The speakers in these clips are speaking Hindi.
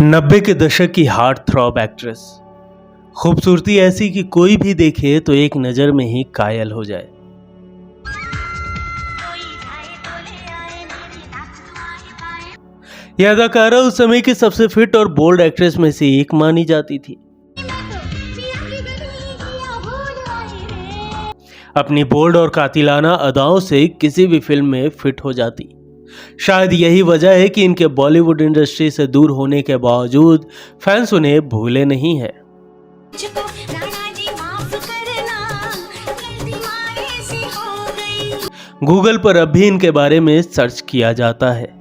90 के दशक की हार्ट थ्रॉब एक्ट्रेस, खूबसूरती ऐसी कि कोई भी देखे तो एक नज़र में ही कायल हो जाए। यह अदाकारा उस समय की सबसे फिट और बोल्ड एक्ट्रेस में से एक मानी जाती थी। अपनी बोल्ड और कातिलाना अदाओं से किसी भी फिल्म में फिट हो जाती। शायद यही वजह है कि इनके बॉलीवुड इंडस्ट्री से दूर होने के बावजूद फैंस उन्हें भूले नहीं है। गूगल पर अब भी इनके बारे में सर्च किया जाता है।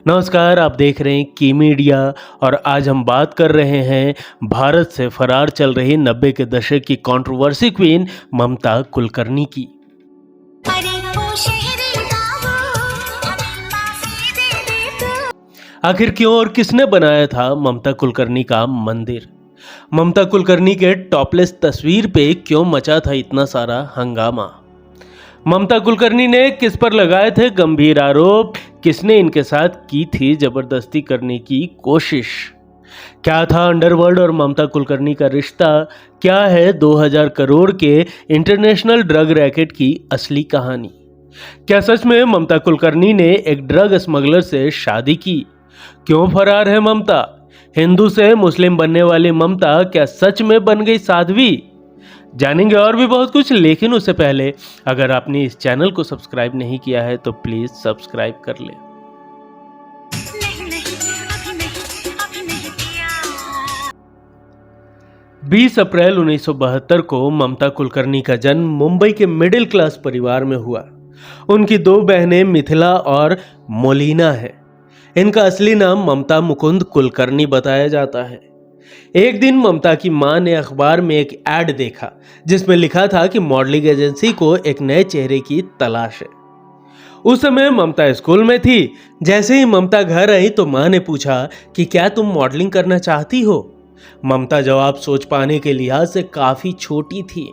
नमस्कार, आप देख रहे हैं की मीडिया और आज हम बात कर रहे हैं भारत से फरार चल रही 90 के दशक की कंट्रोवर्सी क्वीन ममता कुलकर्णी की। आखिर क्यों और किसने बनाया था ममता कुलकर्णी का मंदिर? ममता कुलकर्णी के टॉपलेस तस्वीर पे क्यों मचा था इतना सारा हंगामा? ममता कुलकर्णी ने किस पर लगाए थे गंभीर आरोप? किसने इनके साथ की थी जबरदस्ती करने की कोशिश? क्या था अंडरवर्ल्ड और ममता कुलकर्णी का रिश्ता? क्या है 2000 करोड़ के इंटरनेशनल ड्रग रैकेट की असली कहानी? क्या सच में ममता कुलकर्णी ने एक ड्रग स्मगलर से शादी की? क्यों फरार है ममता? हिंदू से मुस्लिम बनने वाली ममता क्या सच में बन गई साध्वी? जानेंगे और भी बहुत कुछ, लेकिन उससे पहले अगर आपने इस चैनल को सब्सक्राइब नहीं किया है तो प्लीज सब्सक्राइब कर ले। 20 अप्रैल 1972 को ममता कुलकर्णी का जन्म मुंबई के मिडिल क्लास परिवार में हुआ। उनकी दो बहनें मिथिला और मोलिना है। इनका असली नाम ममता मुकुंद कुलकर्णी बताया जाता है। एक दिन ममता की मां ने अखबार में एक एड देखा जिसमें लिखा था कि मॉडलिंग एजेंसी को एक नए चेहरे की तलाश है। उस समय ममता स्कूल में थी। जैसे ही ममता घर आई तो मां ने पूछा कि क्या तुम मॉडलिंग करना चाहती हो? ममता जवाब सोच पाने के लिहाज से काफी छोटी थी,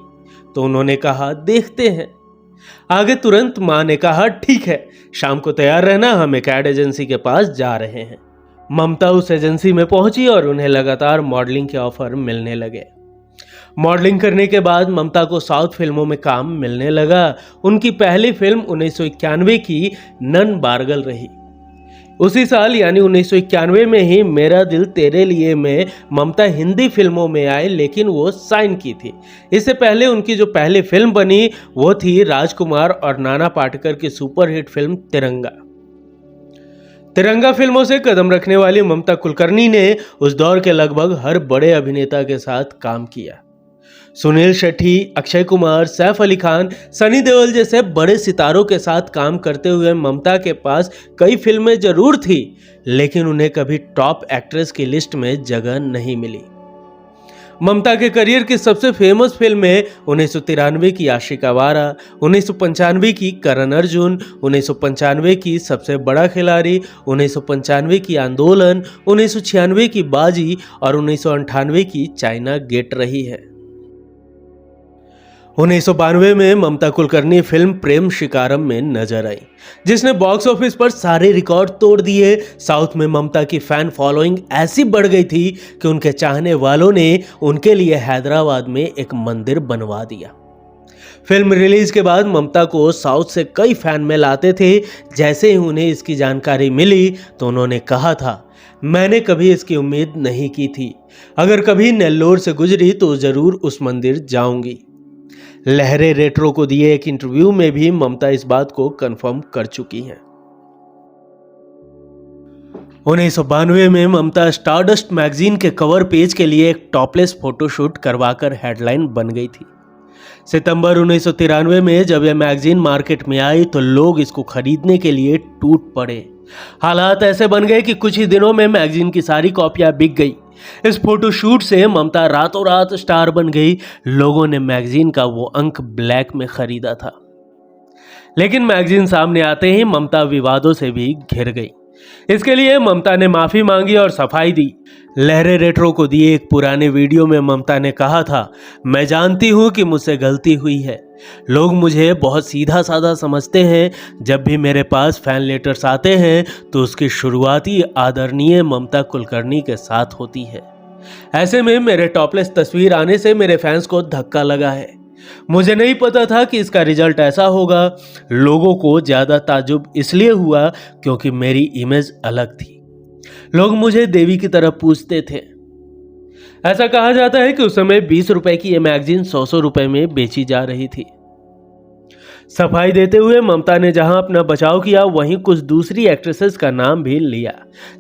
तो उन्होंने कहा देखते हैं। आगे तुरंत मां ने कहा ठीक है, शाम को तैयार रहना, हम एक एड एजेंसी के पास जा रहे हैं। ममता उस एजेंसी में पहुंची और उन्हें लगातार मॉडलिंग के ऑफर मिलने लगे। मॉडलिंग करने के बाद ममता को साउथ फिल्मों में काम मिलने लगा। उनकी पहली फिल्म 1991 की नन बारगल रही। उसी साल यानी 1991 में ही मेरा दिल तेरे लिए में ममता हिंदी फिल्मों में आए, लेकिन वो साइन की थी। इससे पहले उनकी जो पहली फिल्म बनी वो थी राजकुमार और नाना पाटेकर की सुपरहिट फिल्म तिरंगा। तिरंगा फिल्मों से कदम रखने वाली ममता कुलकर्णी ने उस दौर के लगभग हर बड़े अभिनेता के साथ काम किया। सुनील शेट्टी, अक्षय कुमार, सैफ अली खान, सनी देओल जैसे बड़े सितारों के साथ काम करते हुए ममता के पास कई फिल्में जरूर थी, लेकिन उन्हें कभी टॉप एक्ट्रेस की लिस्ट में जगह नहीं मिली। ममता के करियर की सबसे फेमस फिल्में 1993 की आशिक आवारा, 1995 की करण अर्जुन, 1995 की सबसे बड़ा खिलाड़ी, 1995 की आंदोलन, 1996 की बाजी और 1998 की चाइना गेट रही है। 1992 में ममता कुलकर्णी फिल्म प्रेम शिकारम में नजर आई, जिसने बॉक्स ऑफिस पर सारे रिकॉर्ड तोड़ दिए। साउथ में ममता की फैन फॉलोइंग ऐसी बढ़ गई थी कि उनके चाहने वालों ने उनके लिए हैदराबाद में एक मंदिर बनवा दिया। फिल्म रिलीज के बाद ममता को साउथ से कई फैन मेल आते थे। जैसे ही उन्हें इसकी जानकारी मिली तो उन्होंने कहा था, मैंने कभी इसकी उम्मीद नहीं की थी। अगर कभी नेल्लोर से गुजरी तो जरूर उस मंदिर जाऊंगी। लहरे रेट्रो को दिए एक इंटरव्यू में भी ममता इस बात को कंफर्म कर चुकी हैं। 1992 में ममता स्टारडस्ट मैगजीन के कवर पेज के लिए एक टॉपलेस फोटोशूट करवाकर हेडलाइन बन गई थी। सितंबर 1993 में जब यह मैगजीन मार्केट में आई तो लोग इसको खरीदने के लिए टूट पड़े। हालात ऐसे बन गए कि कुछ ही दिनों में मैगजीन की सारी कॉपियां बिक गई। इस फोटोशूट से ममता रातों रात स्टार बन गई। लोगों ने मैगजीन का वो अंक ब्लैक में खरीदा था, लेकिन मैगजीन सामने आते ही ममता विवादों से भी घिर गई। इसके लिए ममता ने माफी मांगी और सफाई दी। लहरे रेट्रो को दिए एक पुराने वीडियो में ममता ने कहा था, मैं जानती हूं कि मुझसे गलती हुई है। लोग मुझे बहुत सीधा साधा समझते हैं। जब भी मेरे पास फैन लेटर्स आते हैं तो उसकी शुरुआती आदरणीय ममता कुलकर्णी के साथ होती है। ऐसे में मेरे टॉपलेस तस्वीर आने से मेरे फैंस को धक्का लगा है। मुझे नहीं पता था कि इसका रिजल्ट ऐसा होगा। लोगों को ज्यादा ताज्जुब इसलिए हुआ क्योंकि मेरी इमेज अलग थी। लोग मुझे देवी की तरह पूछते थे। ऐसा कहा जाता है कि उस समय 20 रुपए की यह मैगजीन 100 रुपए में बेची जा रही थी। सफाई देते हुए ममता ने जहां अपना बचाव किया, वहीं कुछ दूसरी एक्ट्रेसेस का नाम भी लिया,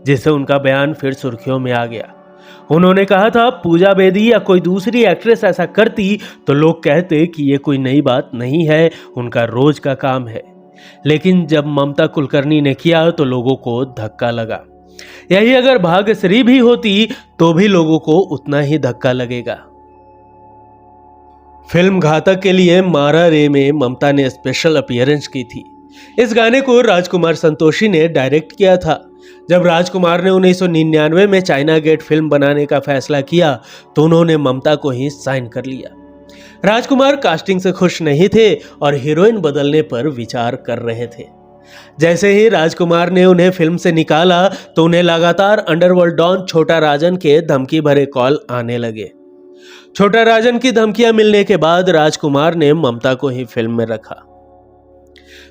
जिससे उनका बयान फिर सुर्खियों में आ गया। उन्होंने कहा था, पूजा बेदी या कोई दूसरी एक्ट्रेस ऐसा करती तो लोग कहते कि ये कोई नई बात नहीं है, उनका रोज का काम है। लेकिन जब ममता कुलकर्णी ने किया तो लोगों को धक्का लगा। यही अगर भाग्यश्री भी होती तो भी लोगों को उतना ही धक्का लगेगा। फिल्म घातक के लिए मारा रे में ममता ने स्पेशल अपीयरेंस की थी। इस गाने को राजकुमार संतोषी ने डायरेक्ट किया था। जब राजकुमार ने 1999 में चाइना गेट फिल्म बनाने का फैसला किया तो उन्होंने ममता को ही साइन कर लिया। राजकुमार कास्टिंग से खुश नहीं थे और हीरोइन बदलने पर विचार कर रहे थे। जैसे ही राजकुमार ने उन्हें फिल्म से निकाला तो उन्हें लगातार अंडरवर्ल्ड डॉन छोटा राजन के धमकी भरे कॉल आने लगे। छोटा राजन की धमकियां मिलने के बाद राजकुमार ने ममता को ही फिल्म में रखा।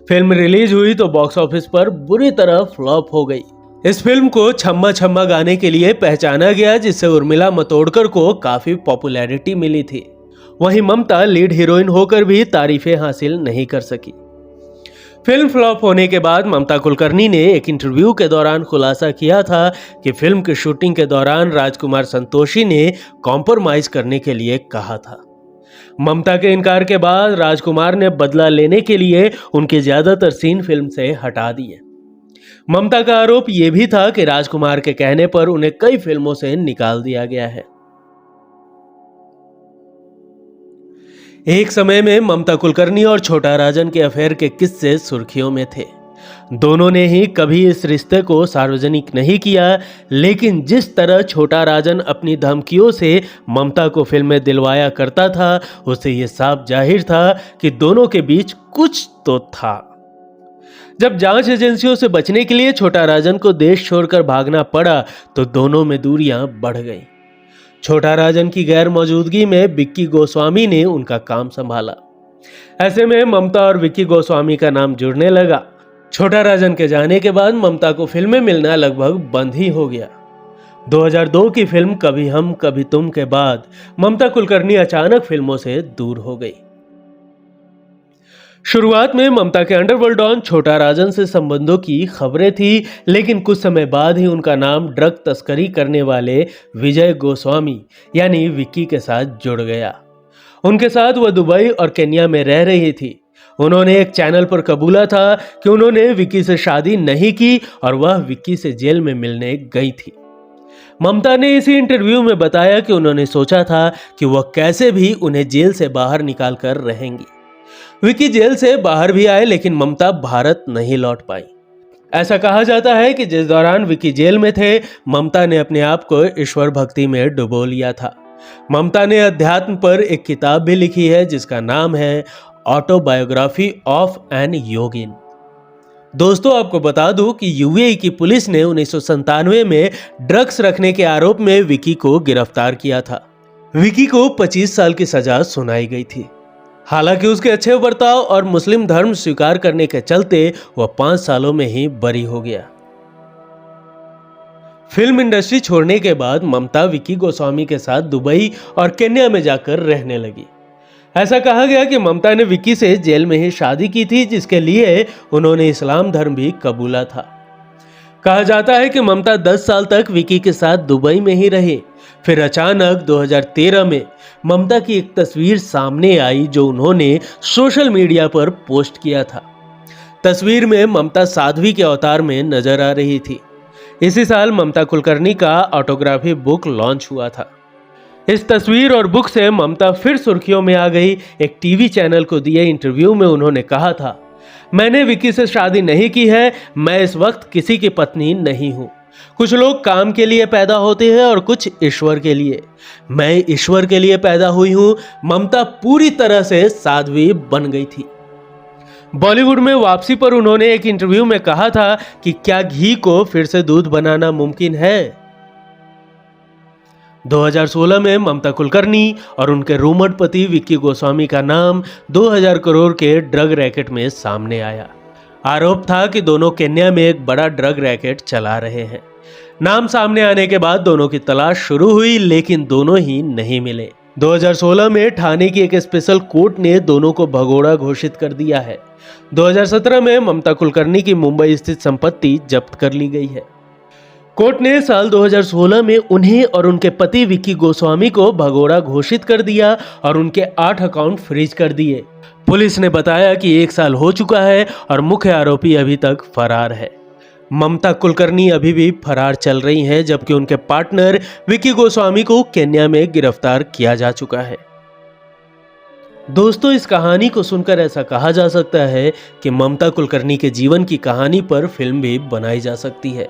फिल्म रिलीज हुई तो बॉक्स ऑफिस पर बुरी तरह फ्लॉप हो गई। इस फिल्म को छम्मा छम्मा गाने के लिए पहचाना गया, जिससे उर्मिला मातोंडकर को काफी पॉपुलैरिटी मिली थी। वहीं ममता लीड हीरोइन होकर भी तारीफें हासिल नहीं कर सकी। फिल्म फ्लॉप होने के बाद ममता कुलकर्णी ने एक इंटरव्यू के दौरान खुलासा किया था कि फिल्म की शूटिंग के दौरान राजकुमार संतोषी ने कॉम्प्रोमाइज करने के लिए कहा था। ममता के इनकार के बाद राजकुमार ने बदला लेने के लिए उनके ज्यादातर सीन फिल्म से हटा दिए। ममता का आरोप यह भी था कि राजकुमार के कहने पर उन्हें कई फिल्मों से निकाल दिया गया है। एक समय में ममता कुलकर्णी और छोटा राजन के अफेयर के किस्से सुर्खियों में थे। दोनों ने ही कभी इस रिश्ते को सार्वजनिक नहीं किया, लेकिन जिस तरह छोटा राजन अपनी धमकियों से ममता को फिल्म में दिलवाया करता था, उससे यह साफ जाहिर था कि दोनों के बीच कुछ तो था। जब जांच एजेंसियों से बचने के लिए छोटा राजन को देश छोड़कर भागना पड़ा तो दोनों में दूरियां बढ़ गईं। छोटा राजन की गैर मौजूदगी में विक्की गोस्वामी ने उनका काम संभाला। ऐसे में ममता और विक्की गोस्वामी का नाम जुड़ने लगा। छोटा राजन के जाने के बाद ममता को फिल्में मिलना लगभग बंद ही हो गया। 2002 की फिल्म कभी हम कभी तुम के बाद ममता कुलकर्णी अचानक फिल्मों से दूर हो गई। शुरुआत में ममता के अंडरवर्ल्ड डॉन छोटा राजन से संबंधों की खबरें थी, लेकिन कुछ समय बाद ही उनका नाम ड्रग तस्करी करने वाले विजय गोस्वामी यानी विक्की के साथ जुड़ गया। उनके साथ वह दुबई और केन्या में रह रही थी। उन्होंने एक चैनल पर कबूला था कि उन्होंने विक्की से शादी नहीं की और वह विक्की से जेल में मिलने गई थी। ममता ने इसी इंटरव्यू में बताया कि उन्होंने सोचा था कि वह कैसे भी उन्हें जेल से बाहर निकाल कर रहेंगी। विक्की जेल से बाहर भी आए, लेकिन ममता भारत नहीं लौट पाई। ऐसा कहा जाता है कि जिस दौरान विक्की जेल में थे, ममता ने अपने आप को ईश्वर भक्ति में डुबो लिया था। ममता ने अध्यात्म पर एक किताब भी लिखी है जिसका नाम है ऑटोबायोग्राफी ऑफ एन योगिन। दोस्तों, आपको बता दूं कि यूएई की पुलिस ने 1997 में ड्रग्स रखने के आरोप में विक्की को गिरफ्तार किया था। विक्की को 25 साल की सजा सुनाई गई थी। हालांकि उसके अच्छे बर्ताव और मुस्लिम धर्म स्वीकार करने के चलते वह 5 सालों में ही बरी हो गया। फिल्म इंडस्ट्री छोड़ने के बाद ममता विक्की गोस्वामी के साथ दुबई और केन्या में जाकर रहने लगी। ऐसा कहा गया कि ममता ने विक्की से जेल में ही शादी की थी, जिसके लिए उन्होंने इस्लाम धर्म भी कबूला था। कहा जाता है कि ममता 10 साल तक विक्की के साथ दुबई में ही रही। फिर अचानक 2013 में ममता की एक तस्वीर सामने आई जो उन्होंने सोशल मीडिया पर पोस्ट किया था। तस्वीर में ममता साध्वी के अवतार में नजर आ रही थी। इसी साल ममता कुलकर्णी का ऑटोग्राफी बुक लॉन्च हुआ था। इस तस्वीर और बुक से ममता फिर सुर्खियों में आ गई। एक टीवी चैनल को दिए इंटरव्यू में उन्होंने कहा था, मैंने विक्की से शादी नहीं की है, मैं इस वक्त किसी की पत्नी नहीं हूं। कुछ लोग काम के लिए पैदा होते हैं और कुछ ईश्वर के लिए। मैं ईश्वर के लिए पैदा हुई हूं। ममता पूरी तरह से साध्वी बन गई थी। बॉलीवुड में वापसी पर उन्होंने एक इंटरव्यू में कहा था कि क्या घी को फिर से दूध बनाना मुमकिन है। 2016 में ममता कुलकर्णी और उनके रूमर्ड पति विक्की गोस्वामी का नाम 2000 करोड़ के ड्रग रैकेट में सामने आया। आरोप था कि दोनों केन्या में एक बड़ा ड्रग रैकेट चला रहे हैं। नाम सामने आने के बाद दोनों की तलाश शुरू हुई, लेकिन दोनों ही नहीं मिले। 2016 में ठाणे की एक स्पेशल कोर्ट ने दोनों को भगोड़ा घोषित कर दिया है। 2017 में ममता कुलकर्णी की मुंबई स्थित संपत्ति जब्त कर ली गई है। कोर्ट ने साल 2016 में उन्हें और उनके पति विक्की गोस्वामी को भगोड़ा घोषित कर दिया और उनके 8 अकाउंट फ्रीज कर दिए। पुलिस ने बताया कि 1 साल हो चुका है और मुख्य आरोपी अभी तक फरार है। ममता कुलकर्णी अभी भी फरार चल रही हैं, जबकि उनके पार्टनर विक्की गोस्वामी को केन्या में गिरफ्तार किया जा चुका है। दोस्तों, इस कहानी को सुनकर ऐसा कहा जा सकता है कि ममता कुलकर्णी के जीवन की कहानी पर फिल्म भी बनाई जा सकती है,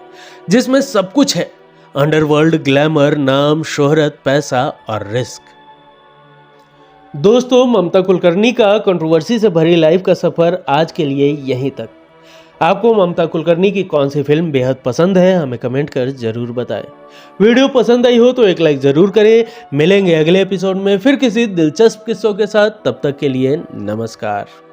जिसमें सब कुछ है: अंडरवर्ल्ड, ग्लैमर, नाम, शोहरत, पैसा और रिस्क। दोस्तों, ममता कुलकर्णी का कंट्रोवर्सी से भरी लाइफ का सफर आज के लिए यहीं तक। आपको ममता कुलकर्णी की कौन सी फिल्म बेहद पसंद है, हमें कमेंट कर जरूर बताएं। वीडियो पसंद आई हो तो एक लाइक जरूर करें। मिलेंगे अगले एपिसोड में फिर किसी दिलचस्प किस्सों के साथ। तब तक के लिए नमस्कार।